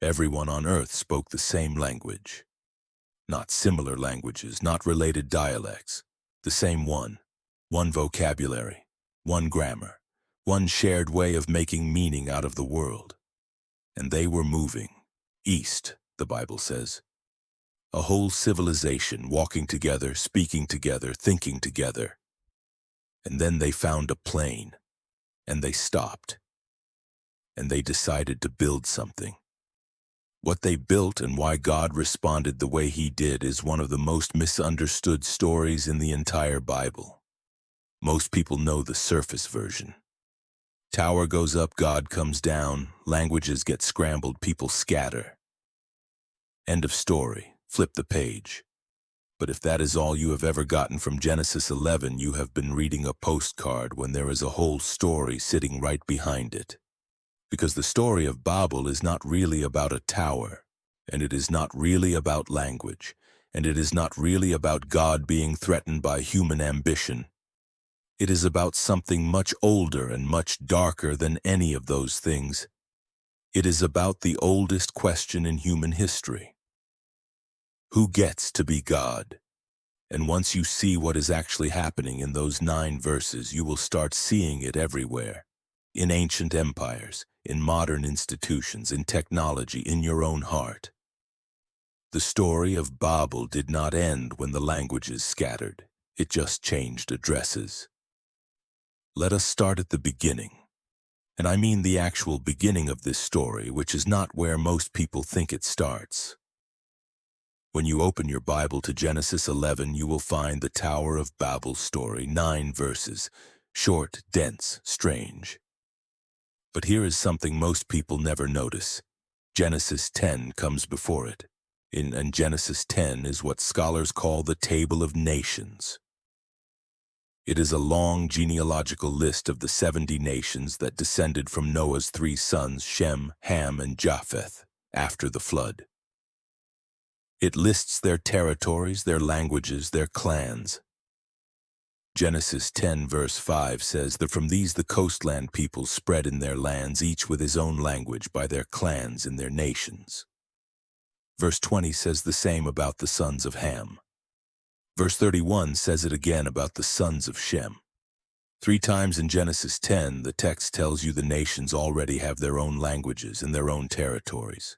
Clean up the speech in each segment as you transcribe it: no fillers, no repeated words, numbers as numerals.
Everyone on earth spoke the same language. Not similar languages, not related dialects. The same one. One vocabulary, one grammar, one shared way of making meaning out of the world. And they were moving east, the Bible says. A whole civilization walking together, speaking together, thinking together. And then they found a plain, and they stopped. And they decided to build something. What they built and why God responded the way he did is one of the most misunderstood stories in the entire Bible. Most people know the surface version. Tower goes up, God comes down, languages get scrambled, people scatter. End of story. Flip the page. But if that is all you have ever gotten from Genesis 11, you have been reading a postcard when there is a whole story sitting right behind it. Because the story of Babel is not really about a tower, and it is not really about language, and it is not really about God being threatened by human ambition. It is about something much older and much darker than any of those things. It is about the oldest question in human history. Who gets to be God? And once you see what is actually happening in those 9 verses, you will start seeing it everywhere. In ancient empires, in modern institutions, in technology, in your own heart. The story of Babel did not end when the languages scattered. It just changed addresses. Let us start at the beginning. And I mean the actual beginning of this story, which is not where most people think it starts. When you open your Bible to Genesis 11, you will find the Tower of Babel story, 9 verses, short, dense, strange. But here is something most people never notice. Genesis 10 comes before it. And Genesis 10 is what scholars call the Table of Nations. It is a long genealogical list of the 70 nations that descended from Noah's 3 sons, Shem, Ham, and Japheth, after the flood. It lists their territories, their languages, their clans. Genesis 10 verse 5 says that from these the coastland peoples spread in their lands, each with his own language by their clans in their nations. Verse 20 says the same about the sons of Ham. Verse 31 says it again about the sons of Shem. 3 times in Genesis 10, the text tells you the nations already have their own languages and their own territories.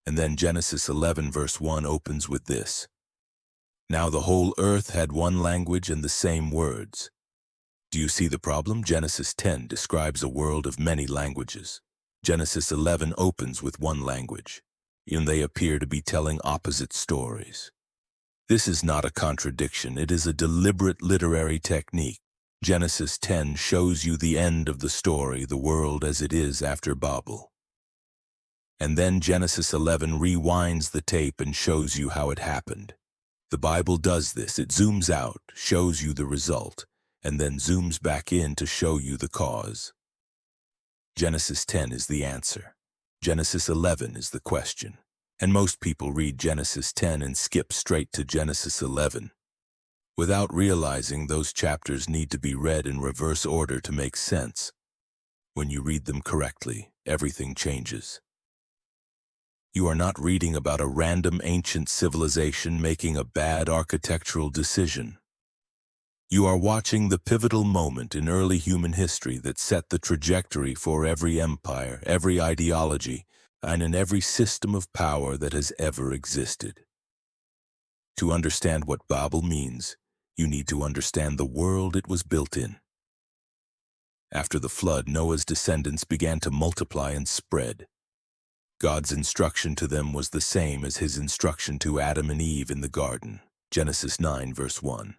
And then Genesis 11 verse 1 opens with this. Now the whole earth had one language and the same words. Do you see the problem? Genesis 10 describes a world of many languages. Genesis 11 opens with one language, and they appear to be telling opposite stories. This is not a contradiction, it is a deliberate literary technique. Genesis 10 shows you the end of the story, the world as it is after Babel. And then Genesis 11 rewinds the tape and shows you how it happened. The Bible does this. It zooms out, shows you the result, and then zooms back in to show you the cause. Genesis 10 is the answer. Genesis 11 is the question. And most people read Genesis 10 and skip straight to Genesis 11. Without realizing those chapters need to be read in reverse order to make sense. When you read them correctly, everything changes. You are not reading about a random ancient civilization making a bad architectural decision. You are watching the pivotal moment in early human history that set the trajectory for every empire, every ideology, and in every system of power that has ever existed. To understand what Babel means, you need to understand the world it was built in. After the flood, Noah's descendants began to multiply and spread. God's instruction to them was the same as his instruction to Adam and Eve in the garden. Genesis 9 verse 1.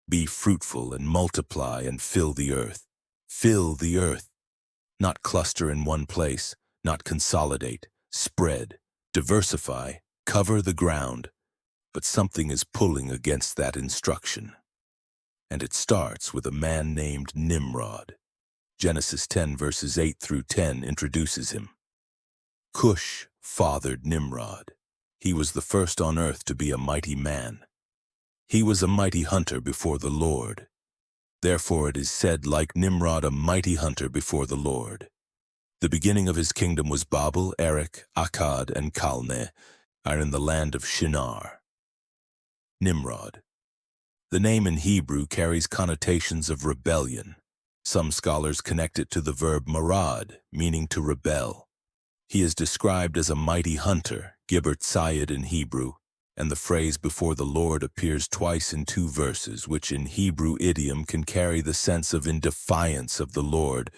Be fruitful and multiply and fill the earth. Fill the earth. Not cluster in one place, not consolidate, spread, diversify, cover the ground. But something is pulling against that instruction. And it starts with a man named Nimrod. Genesis 10 verses 8 through 10 introduces him. Cush fathered Nimrod. He was the first on earth to be a mighty man. He was a mighty hunter before the Lord. Therefore it is said, like Nimrod, a mighty hunter before the Lord. The beginning of his kingdom was Babel, Erech, Akkad, and Calneh, are in the land of Shinar. Nimrod. The name in Hebrew carries connotations of rebellion. Some scholars connect it to the verb marad, meaning to rebel. He is described as a mighty hunter, Gibber Tzayid in Hebrew, and the phrase "before the Lord" appears twice in 2 verses, which in Hebrew idiom can carry the sense of in defiance of the Lord,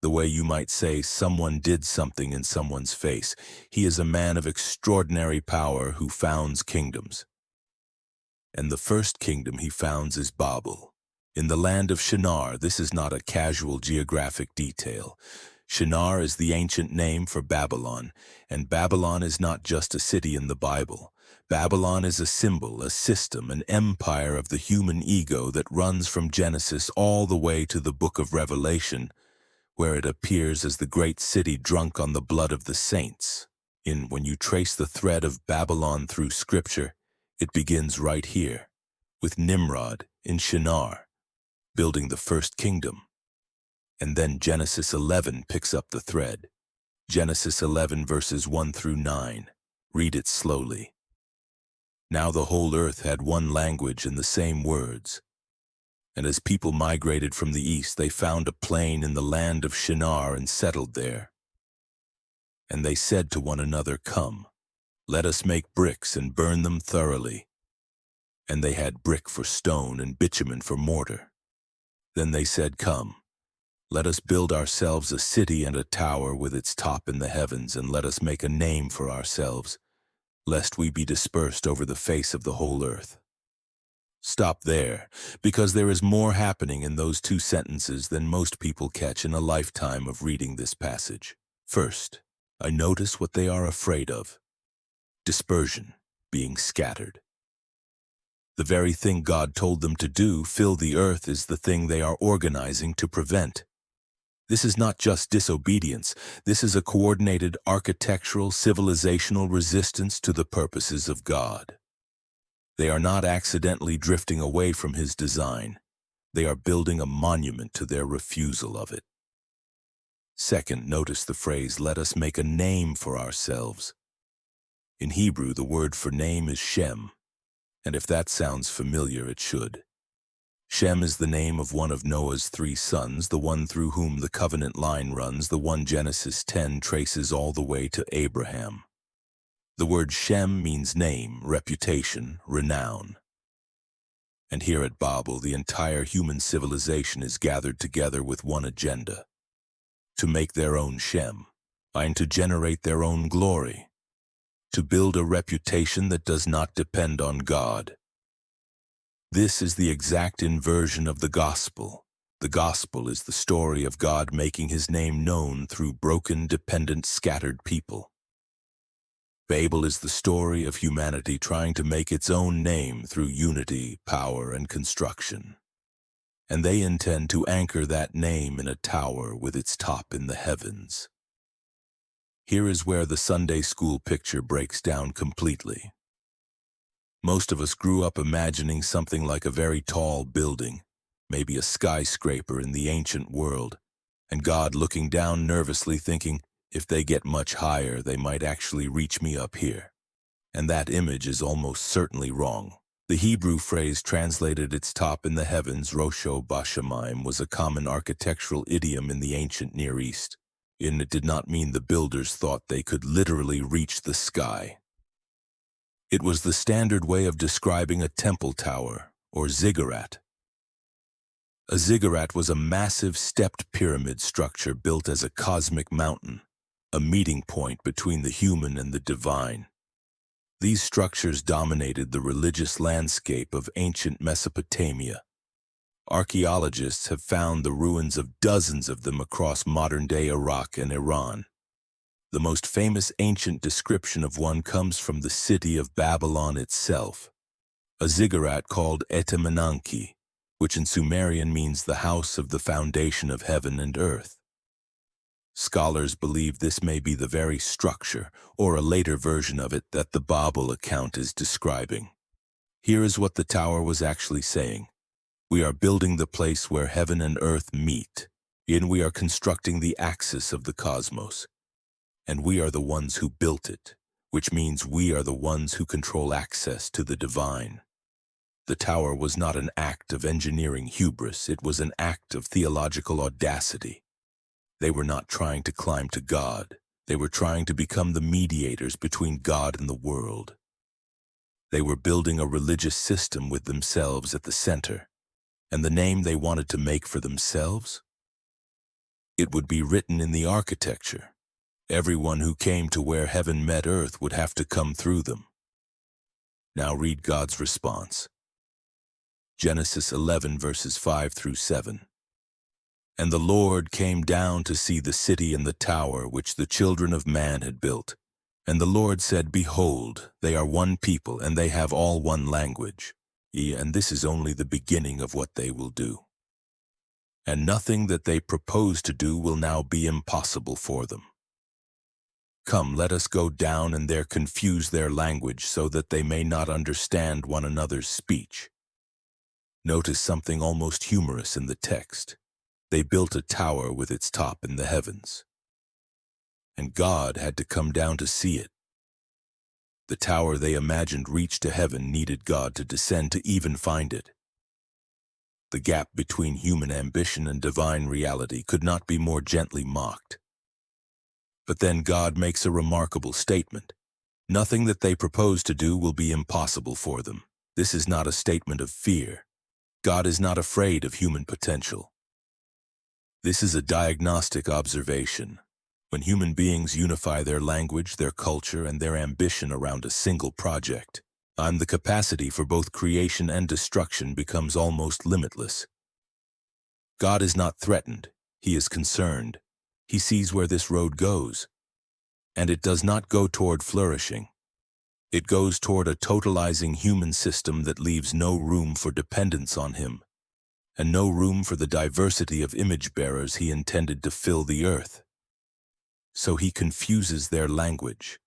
the way you might say someone did something in someone's face. He is a man of extraordinary power who founds kingdoms. And the first kingdom he founds is Babel. In the land of Shinar, this is not a casual geographic detail. Shinar is the ancient name for Babylon, and Babylon is not just a city in the Bible. Babylon is a symbol, a system, an empire of the human ego that runs from Genesis all the way to the book of Revelation, where it appears as the great city drunk on the blood of the saints. When you trace the thread of Babylon through Scripture, it begins right here, with Nimrod in Shinar, building the first kingdom. And then Genesis 11 picks up the thread. Genesis 11 verses 1 through 9. Read it slowly. Now the whole earth had one language and the same words. And as people migrated from the east, they found a plain in the land of Shinar and settled there. And they said to one another, "Come, let us make bricks and burn them thoroughly." And they had brick for stone and bitumen for mortar. Then they said, "Come, let us build ourselves a city and a tower with its top in the heavens, and let us make a name for ourselves, lest we be dispersed over the face of the whole earth." Stop there, because there is more happening in those 2 sentences than most people catch in a lifetime of reading this passage. First, I notice what they are afraid of. Dispersion, being scattered. The very thing God told them to do, fill the earth, is the thing they are organizing to prevent. This is not just disobedience. This is a coordinated architectural, civilizational resistance to the purposes of God. They are not accidentally drifting away from His design. They are building a monument to their refusal of it. Second, notice the phrase, "Let us make a name for ourselves." In Hebrew, the word for name is Shem, and if that sounds familiar, it should. Shem is the name of one of Noah's 3 sons, the one through whom the covenant line runs, the one Genesis 10 traces all the way to Abraham. The word Shem means name, reputation, renown. And here at Babel, the entire human civilization is gathered together with one agenda: to make their own Shem, and to generate their own glory, to build a reputation that does not depend on God. This is the exact inversion of the gospel. The gospel is the story of God making His name known through broken, dependent, scattered people. Babel is the story of humanity trying to make its own name through unity, power, and construction. And they intend to anchor that name in a tower with its top in the heavens. Here is where the Sunday school picture breaks down completely. Most of us grew up imagining something like a very tall building, maybe a skyscraper in the ancient world, and God looking down nervously thinking, if they get much higher, they might actually reach me up here. And that image is almost certainly wrong. The Hebrew phrase translated "its top in the heavens," Rosho Bashamayim, was a common architectural idiom in the ancient Near East. And it did not mean the builders thought they could literally reach the sky. It was the standard way of describing a temple tower, or ziggurat. A ziggurat was a massive stepped pyramid structure built as a cosmic mountain, a meeting point between the human and the divine. These structures dominated the religious landscape of ancient Mesopotamia. Archaeologists have found the ruins of dozens of them across modern-day Iraq and Iran. The most famous ancient description of one comes from the city of Babylon itself, a ziggurat called Etemenanki, which in Sumerian means the house of the foundation of heaven and earth. Scholars believe this may be the very structure, or a later version of it, that the Babel account is describing. Here is what the tower was actually saying: "We are building the place where heaven and earth meet." In we are constructing the axis of the cosmos, and we are the ones who built it, which means we are the ones who control access to the divine. The tower was not an act of engineering hubris, it was an act of theological audacity. They were not trying to climb to God, they were trying to become the mediators between God and the world. They were building a religious system with themselves at the center, and the name they wanted to make for themselves? It would be written in the architecture. Everyone who came to where heaven met earth would have to come through them. Now read God's response. Genesis 11 verses 5 through 7. And the Lord came down to see the city and the tower which the children of man had built. And the Lord said, Behold, they are one people, and they have all one language. And this is only the beginning of what they will do. And nothing that they propose to do will now be impossible for them. Come, let us go down and there confuse their language so that they may not understand one another's speech. Notice something almost humorous in the text. They built a tower with its top in the heavens. And God had to come down to see it. The tower they imagined reached to heaven needed God to descend to even find it. The gap between human ambition and divine reality could not be more gently mocked. But then God makes a remarkable statement. Nothing that they propose to do will be impossible for them. This is not a statement of fear. God is not afraid of human potential. This is a diagnostic observation. When human beings unify their language, their culture, and their ambition around a single project, the capacity for both creation and destruction becomes almost limitless. God is not threatened. He is concerned. He sees where this road goes. And it does not go toward flourishing. It goes toward a totalizing human system that leaves no room for dependence on him, and no room for the diversity of image bearers he intended to fill the earth. So he confuses their language.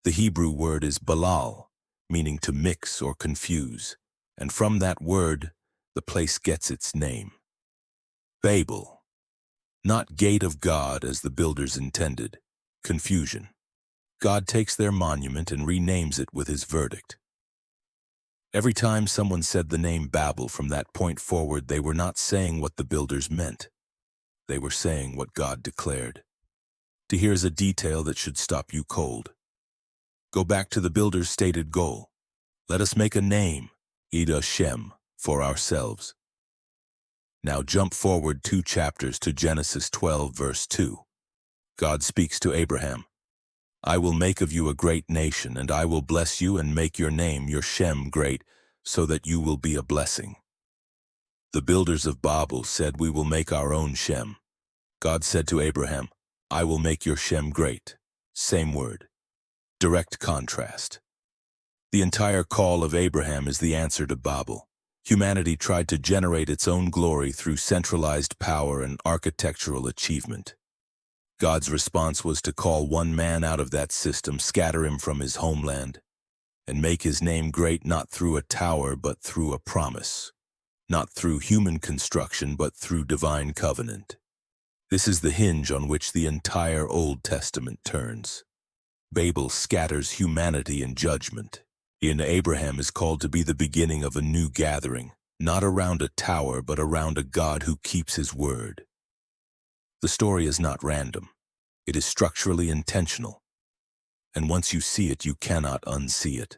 The Hebrew word is balal, meaning to mix or confuse, and from that word, the place gets its name. Babel, not gate of God as the builders intended, confusion. God takes their monument and renames it with his verdict. Every time someone said the name Babel from that point forward, they were not saying what the builders meant. They were saying what God declared. Here's a detail that should stop you cold. Go back to the builder's stated goal. Let us make a name, Ida Shem, for ourselves. Now jump forward 2 chapters to Genesis 12 verse 2. God speaks to Abraham. I will make of you a great nation, and I will bless you and make your name, your Shem, great, so that you will be a blessing. The builders of Babel said, we will make our own Shem. God said to Abraham, I will make your Shem great. Same word. Direct contrast. The entire call of Abraham is the answer to Babel. Humanity tried to generate its own glory through centralized power and architectural achievement. God's response was to call one man out of that system, scatter him from his homeland, and make his name great not through a tower but through a promise, not through human construction but through divine covenant. This is the hinge on which the entire Old Testament turns. Babel scatters humanity in judgment. Abraham is called to be the beginning of a new gathering, not around a tower but around a God who keeps his word. The story is not random. It is structurally intentional. And once you see it, you cannot unsee it.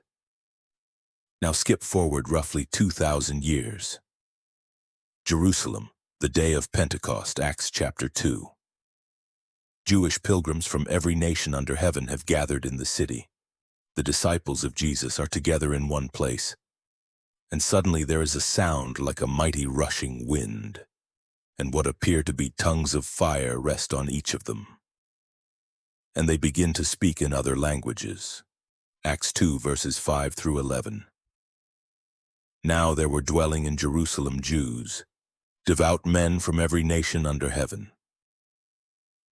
Now skip forward roughly 2,000 years. Jerusalem, the day of Pentecost, Acts chapter 2. Jewish pilgrims from every nation under heaven have gathered in the city. The disciples of Jesus are together in one place. And suddenly there is a sound like a mighty rushing wind, and what appear to be tongues of fire rest on each of them. And they begin to speak in other languages. Acts 2 verses 5 through 11. Now there were dwelling in Jerusalem Jews, devout men from every nation under heaven.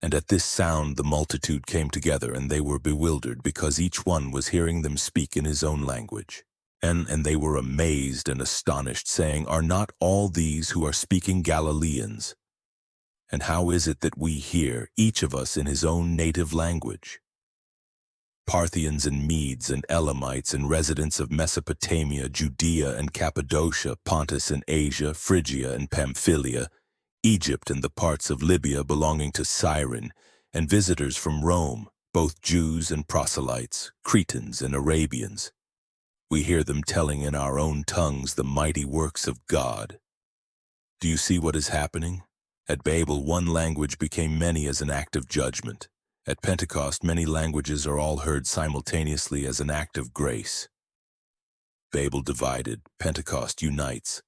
And at this sound the multitude came together, and they were bewildered, because each one was hearing them speak in his own language. And they were amazed and astonished, saying, Are not all these who are speaking Galileans? And how is it that we hear, each of us in his own native language? Parthians and Medes and Elamites and residents of Mesopotamia, Judea and Cappadocia, Pontus and Asia, Phrygia and Pamphylia, Egypt and the parts of Libya belonging to Cyrene, and visitors from Rome, both Jews and proselytes, Cretans and Arabians. We hear them telling in our own tongues the mighty works of God. Do you see what is happening? At Babel, one language became many as an act of judgment. At Pentecost, many languages are all heard simultaneously as an act of grace. Babel divided, Pentecost unites.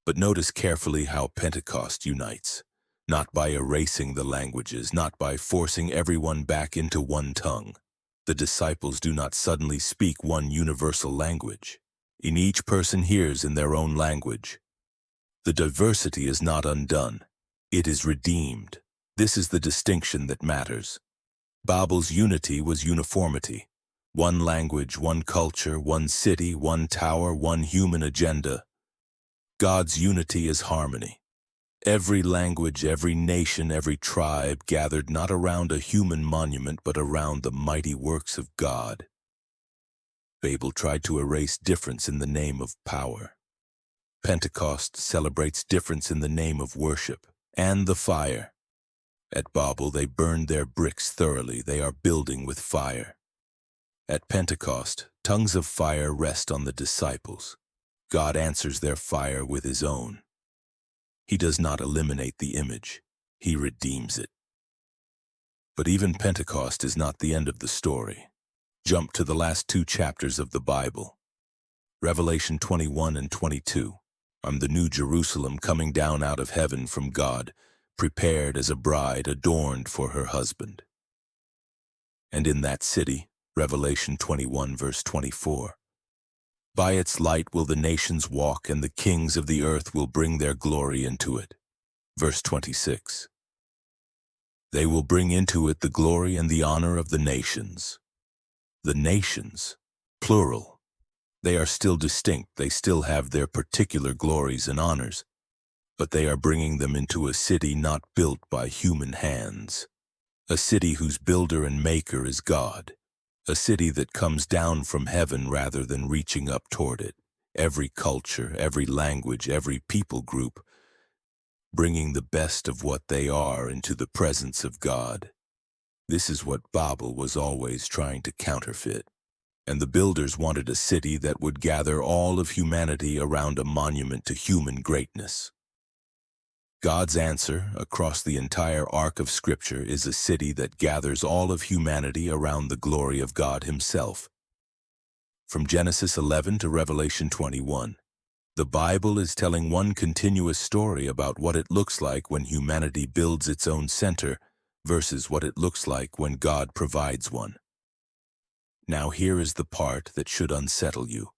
But notice carefully how Pentecost unites. Not by erasing the languages, not by forcing everyone back into one tongue. The disciples do not suddenly speak one universal language. Each person hears in their own language. The diversity is not undone. It is redeemed. This is the distinction that matters. Babel's unity was uniformity. One language, one culture, one city, one tower, one human agenda. God's unity is harmony. Every language, every nation, every tribe gathered not around a human monument but around the mighty works of God. Babel tried to erase difference in the name of power. Pentecost celebrates difference in the name of worship and the fire. At Babel, they burned their bricks thoroughly. They are building with fire. At Pentecost, tongues of fire rest on the disciples. God answers their fire with his own. He does not eliminate the image. He redeems it. But even Pentecost is not the end of the story. Jump to the last 2 chapters of the Bible. Revelation 21 and 22. I'm the new Jerusalem coming down out of heaven from God, prepared as a bride adorned for her husband. And in that city, Revelation 21 verse 24, by its light will the nations walk, and the kings of the earth will bring their glory into it. Verse 26, they will bring into it the glory and the honor of the nations. The nations, plural. They are still distinct, they still have their particular glories and honors, but they are bringing them into a city not built by human hands, a city whose builder and maker is God, a city that comes down from heaven rather than reaching up toward it, every culture, every language, every people group, bringing the best of what they are into the presence of God. This is what Babel was always trying to counterfeit, and the builders wanted a city that would gather all of humanity around a monument to human greatness. God's answer across the entire arc of Scripture is a city that gathers all of humanity around the glory of God himself. From Genesis 11 to Revelation 21, the Bible is telling one continuous story about what it looks like when humanity builds its own center versus what it looks like when God provides one. Now here is the part that should unsettle you,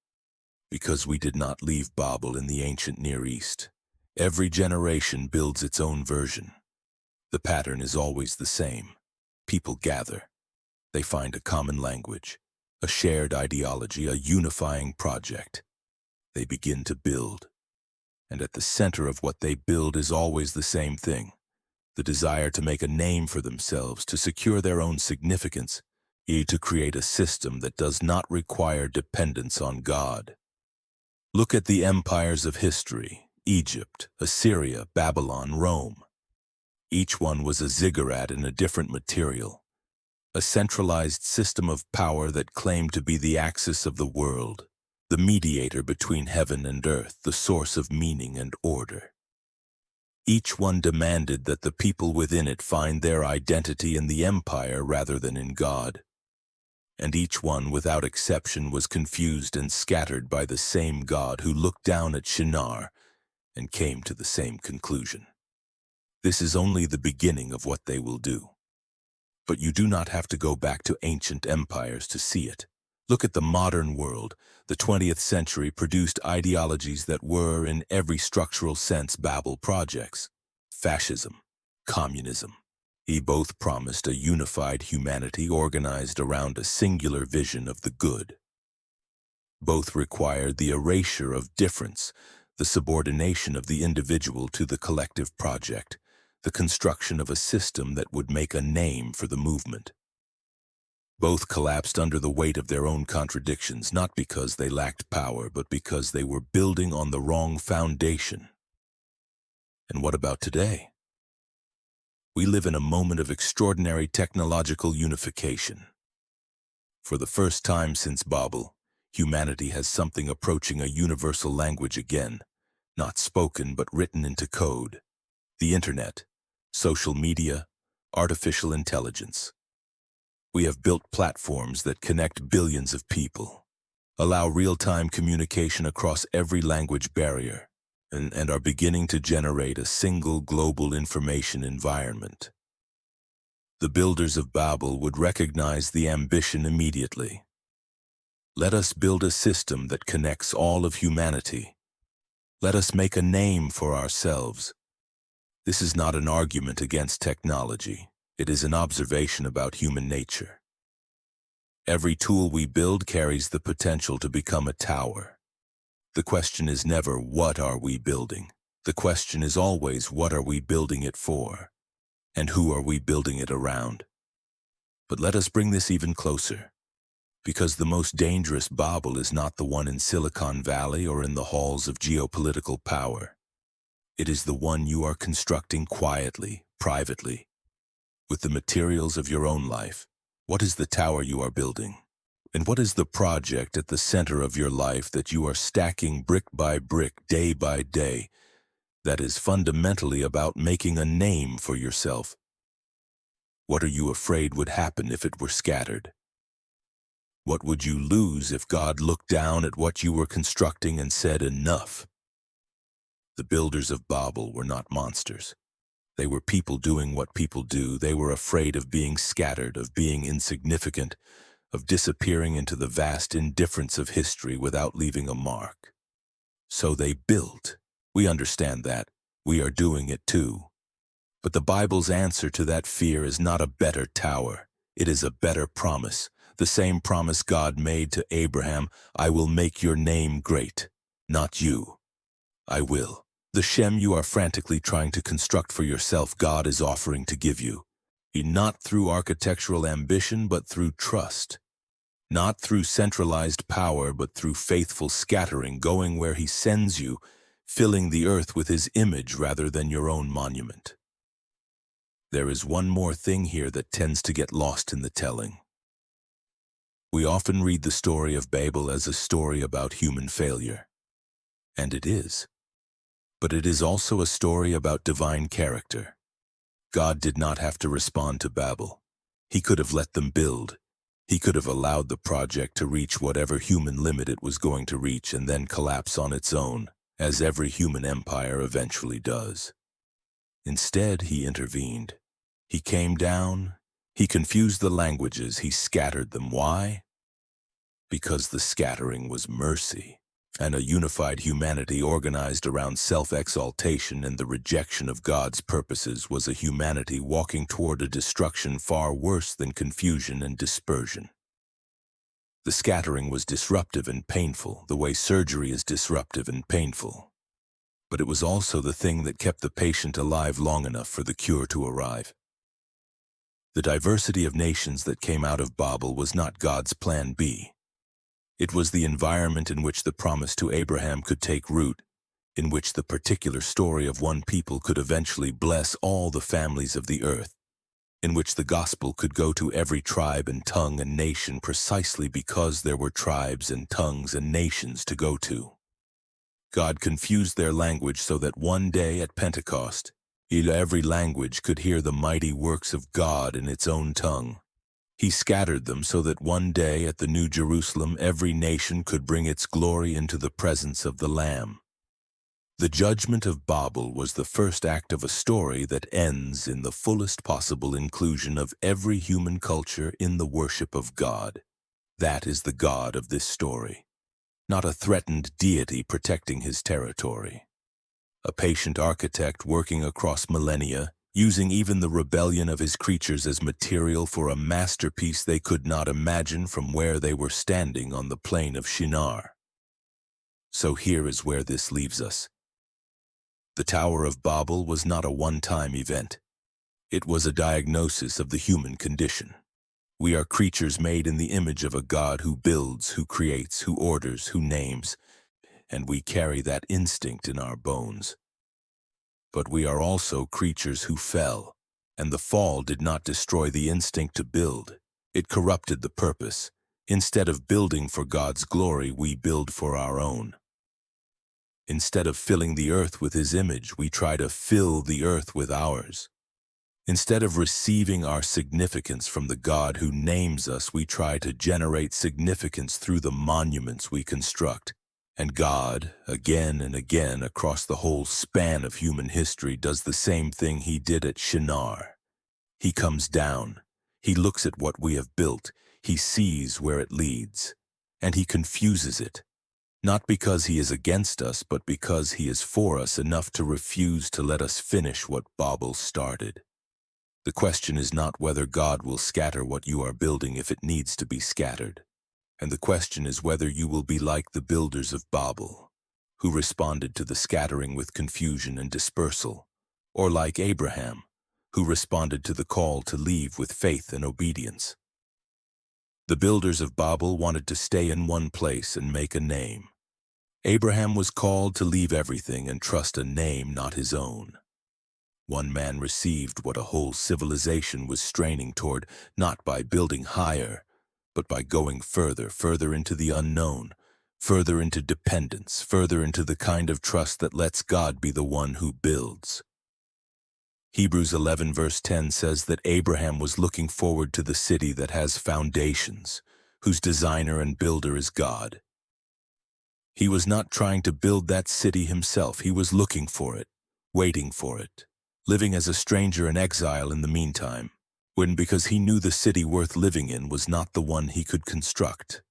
because we did not leave Babel in the ancient Near East. Every generation builds its own version. The pattern is always the same. People gather. They find a common language, a shared ideology, a unifying project. They begin to build. And at the center of what they build is always the same thing: the desire to make a name for themselves, to secure their own significance, to create a system that does not require dependence on God. Look at the empires of history: Egypt, Assyria, Babylon, Rome. Each one was a ziggurat in a different material, a centralized system of power that claimed to be the axis of the world, the mediator between heaven and earth, the source of meaning and order. Each one demanded that the people within it find their identity in the empire rather than in God. And each one, without exception, was confused and scattered by the same God who looked down at Shinar and came to the same conclusion. This is only the beginning of what they will do. But you do not have to go back to ancient empires to see it. Look at the modern world. The 20th century produced ideologies that were, in every structural sense, Babel projects. Fascism, communism. Both promised a unified humanity organized around a singular vision of the good. Both required the erasure of difference, the subordination of the individual to the collective project, the construction of a system that would make a name for the movement. Both collapsed under the weight of their own contradictions, not because they lacked power, but because they were building on the wrong foundation. And what about today? We live in a moment of extraordinary technological unification. For the first time since Babel, humanity has something approaching a universal language again, not spoken but written into code. The internet, social media, artificial intelligence. We have built platforms that connect billions of people, allow real-time communication across every language barrier, and are beginning to generate a single global information environment. The builders of Babel would recognize the ambition immediately. Let us build a system that connects all of humanity. Let us make a name for ourselves. This is not an argument against technology. It is an observation about human nature. Every tool we build carries the potential to become a tower. The question is never, what are we building? The question is always, what are we building it for? And who are we building it around? But let us bring this even closer, because the most dangerous Babel is not the one in Silicon Valley or in the halls of geopolitical power. It is the one you are constructing quietly, privately, with the materials of your own life. What is the tower you are building? And what is the project at the center of your life that you are stacking brick by brick, day by day, that is fundamentally about making a name for yourself? What are you afraid would happen if it were scattered? What would you lose if God looked down at what you were constructing and said, enough? The builders of Babel were not monsters. They were people doing what people do. They were afraid of being scattered, of being insignificant, of disappearing into the vast indifference of history without leaving a mark. So they built. We understand that. We are doing it too. But the Bible's answer to that fear is not a better tower. It is a better promise. The same promise God made to Abraham, I will make your name great. Not you. I will. The Shem you are frantically trying to construct for yourself, God is offering to give you. Not through architectural ambition, but through trust. Not through centralized power, but through faithful scattering, going where He sends you, filling the earth with His image rather than your own monument. There is one more thing here that tends to get lost in the telling. We often read the story of Babel as a story about human failure. And it is. But it is also a story about divine character. God did not have to respond to Babel. He could have let them build. He could have allowed the project to reach whatever human limit it was going to reach and then collapse on its own, as every human empire eventually does. Instead, He intervened. He came down. He confused the languages. He scattered them. Why? Because the scattering was mercy. And a unified humanity organized around self-exaltation and the rejection of God's purposes was a humanity walking toward a destruction far worse than confusion and dispersion. The scattering was disruptive and painful, the way surgery is disruptive and painful. But it was also the thing that kept the patient alive long enough for the cure to arrive. The diversity of nations that came out of Babel was not God's plan B. It was the environment in which the promise to Abraham could take root, in which the particular story of one people could eventually bless all the families of the earth, in which the gospel could go to every tribe and tongue and nation precisely because there were tribes and tongues and nations to go to. God confused their language so that one day at Pentecost, every language could hear the mighty works of God in its own tongue. He scattered them so that one day at the New Jerusalem every nation could bring its glory into the presence of the Lamb. The judgment of Babel was the first act of a story that ends in the fullest possible inclusion of every human culture in the worship of God. That is the God of this story, not a threatened deity protecting His territory. A patient architect working across millennia, using even the rebellion of His creatures as material for a masterpiece they could not imagine from where they were standing on the plain of Shinar. So here is where this leaves us. The Tower of Babel was not a one-time event. It was a diagnosis of the human condition. We are creatures made in the image of a God who builds, who creates, who orders, who names, and we carry that instinct in our bones. But we are also creatures who fell, and the fall did not destroy the instinct to build. It corrupted the purpose. Instead of building for God's glory, we build for our own. Instead of filling the earth with His image, we try to fill the earth with ours. Instead of receiving our significance from the God who names us, we try to generate significance through the monuments we construct. And God, again and again across the whole span of human history, does the same thing He did at Shinar. He comes down, He looks at what we have built, He sees where it leads, and He confuses it. Not because He is against us, but because He is for us enough to refuse to let us finish what Babel started. The question is not whether God will scatter what you are building if it needs to be scattered. And the question is whether you will be like the builders of Babel, who responded to the scattering with confusion and dispersal, or like Abraham, who responded to the call to leave with faith and obedience. The builders of Babel wanted to stay in one place and make a name. Abraham was called to leave everything and trust a name not his own. One man received what a whole civilization was straining toward, not by building higher, but by going further into the unknown, further into dependence, further into the kind of trust that lets God be the one who builds. Hebrews 11 verse 10 says that Abraham was looking forward to the city that has foundations, whose designer and builder is God. He was not trying to build that city himself. He was looking for it, waiting for it, living as a stranger in exile in the meantime, because he knew the city worth living in was not the one he could construct.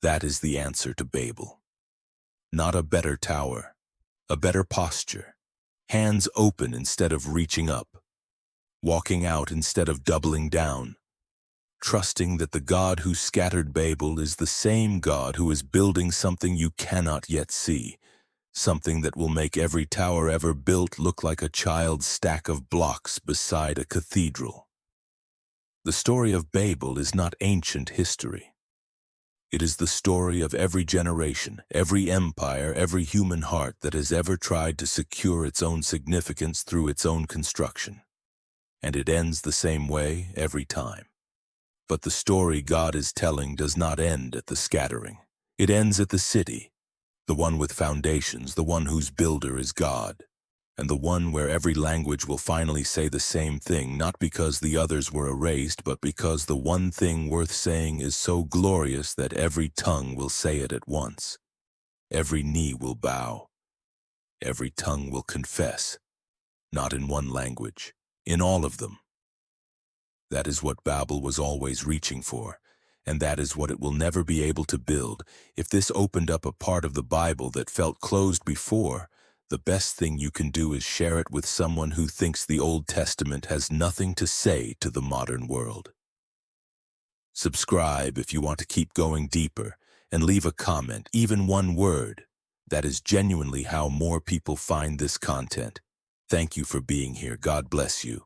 That is the answer to Babel. Not a better tower, a better posture, hands open instead of reaching up, walking out instead of doubling down, trusting that the God who scattered Babel is the same God who is building something you cannot yet see, something that will make every tower ever built look like a child's stack of blocks beside a cathedral. The story of Babel is not ancient history. It is the story of every generation, every empire, every human heart that has ever tried to secure its own significance through its own construction. And it ends the same way every time. But the story God is telling does not end at the scattering. It ends at the city, the one with foundations, the one whose builder is God, and the one where every language will finally say the same thing, not because the others were erased, but because the one thing worth saying is so glorious that every tongue will say it at once. Every knee will bow. Every tongue will confess, not in one language, in all of them. That is what Babel was always reaching for, and that is what it will never be able to build. If this opened up a part of the Bible that felt closed before, the best thing you can do is share it with someone who thinks the Old Testament has nothing to say to the modern world. Subscribe if you want to keep going deeper, and leave a comment, even one word. That is genuinely how more people find this content. Thank you for being here. God bless you.